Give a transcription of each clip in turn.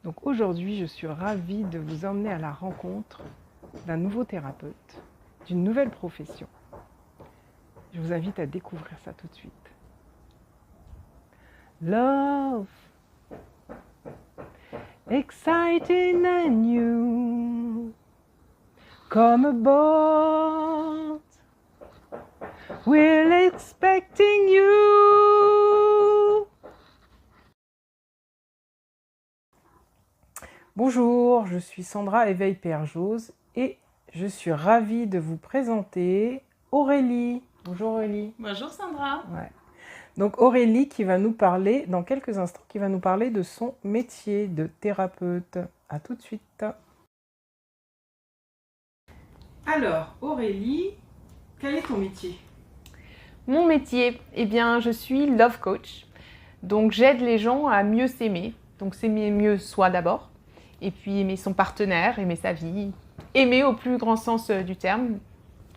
Donc aujourd'hui, je suis ravie de vous emmener à la rencontre d'un nouveau thérapeute, d'une nouvelle profession. Je vous invite à découvrir ça tout de suite. Love, exciting and new, come aboard, we're expecting you. Bonjour, je suis Sandra Éveil-Perjose et je suis ravie de vous présenter Aurélie. Bonjour Aurélie. Bonjour Sandra. Ouais. Donc Aurélie qui va nous parler, dans quelques instants, qui va nous parler de son métier de thérapeute. À tout de suite. Alors Aurélie, quel est ton métier? Mon métier, eh bien, je suis love coach. Donc j'aide les gens à mieux s'aimer. Donc s'aimer mieux soi d'abord, et puis aimer son partenaire, aimer sa vie, aimer au plus grand sens du terme.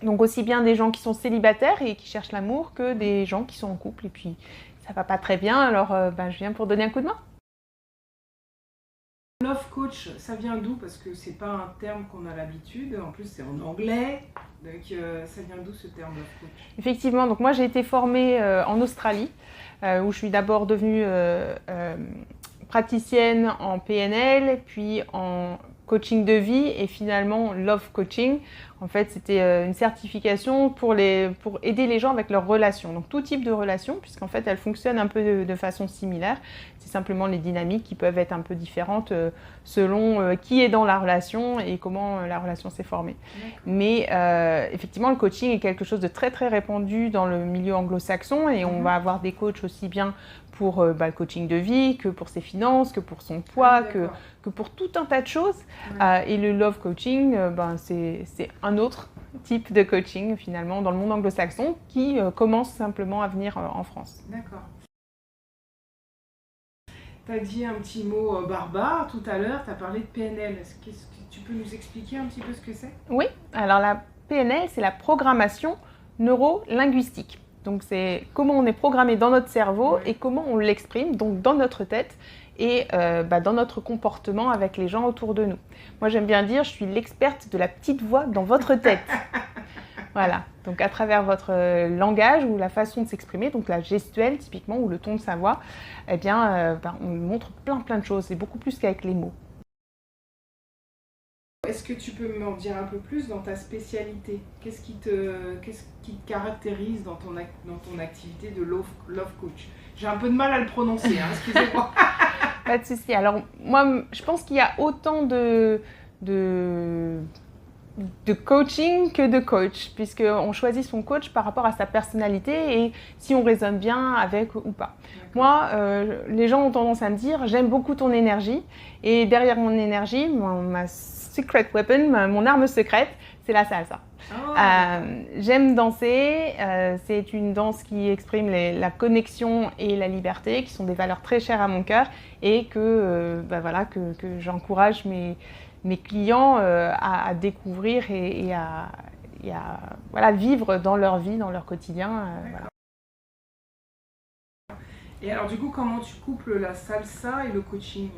Donc aussi bien des gens qui sont célibataires et qui cherchent l'amour que des gens qui sont en couple et puis ça va pas très bien, alors je viens pour donner un coup de main. Love coach, ça vient d'où? Parce que c'est pas un terme qu'on a l'habitude, en plus c'est en anglais, donc ça vient d'où ce terme love coach? Effectivement, donc moi j'ai été formée en Australie, où je suis d'abord devenue praticienne en PNL, puis en coaching de vie et finalement love coaching. En fait, c'était une certification pour aider les gens avec leurs relations. Donc tout type de relations, puisqu'en fait elles fonctionnent un peu de façon similaire. C'est simplement les dynamiques qui peuvent être un peu différentes selon qui est dans la relation et comment la relation s'est formée. Mais effectivement, le coaching est quelque chose de très très répandu dans le milieu anglo-saxon et on va avoir des coachs aussi bien pour le coaching de vie, que pour ses finances, que pour son poids, que pour tout un tas de choses. Et le love coaching, c'est un autre type de coaching finalement dans le monde anglo-saxon qui commence simplement à venir en France. D'accord. Tu as dit un petit mot barbare tout à l'heure, tu as parlé de PNL. Est-ce que tu peux nous expliquer un petit peu ce que c'est? Oui, alors la PNL, c'est la programmation neuro-linguistique. Donc c'est comment on est programmé dans notre cerveau et comment on l'exprime, donc dans notre tête et dans notre comportement avec les gens autour de nous. Moi j'aime bien dire, je suis l'experte de la petite voix dans votre tête. Voilà, donc à travers votre langage ou la façon de s'exprimer, donc la gestuelle typiquement ou le ton de sa voix, eh bien on montre plein de choses, c'est beaucoup plus qu'avec les mots. Est-ce que tu peux m'en dire un peu plus dans ta spécialité? Qu'est-ce qui te caractérise dans ton activité de love coach? J'ai un peu de mal à le prononcer, hein, excusez-moi. Pas de souci. Alors moi, je pense qu'il y a autant de coaching que de coach, puisqu'on choisit son coach par rapport à sa personnalité et si on résonne bien avec ou pas. Moi, les gens ont tendance à me dire « j'aime beaucoup ton énergie » et derrière mon énergie, ma secret weapon, mon arme secrète, c'est la salsa. Oh. J'aime danser, c'est une danse qui exprime la connexion et la liberté, qui sont des valeurs très chères à mon cœur et que j'encourage mes clients à découvrir et à vivre dans leur vie, dans leur quotidien. Voilà. Et alors du coup, comment tu couples la salsa et le coaching?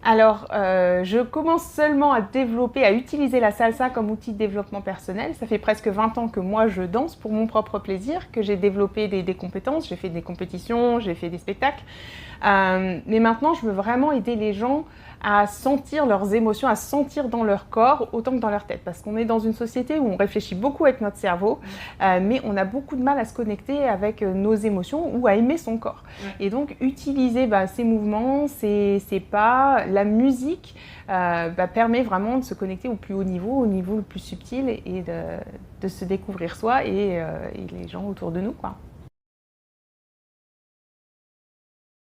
Alors, je commence seulement à utiliser la salsa comme outil de développement personnel. Ça fait presque 20 ans que moi je danse pour mon propre plaisir, que j'ai développé des compétences, j'ai fait des compétitions, j'ai fait des spectacles. Mais maintenant, je veux vraiment aider les gens à sentir leurs émotions, à sentir dans leur corps autant que dans leur tête. Parce qu'on est dans une société où on réfléchit beaucoup avec notre cerveau, mais on a beaucoup de mal à se connecter avec nos émotions ou à aimer son corps. Et donc, utiliser ces mouvements, ces pas, la musique permet vraiment de se connecter au plus haut niveau, au niveau le plus subtil et de se découvrir soi et les gens autour de nous, quoi.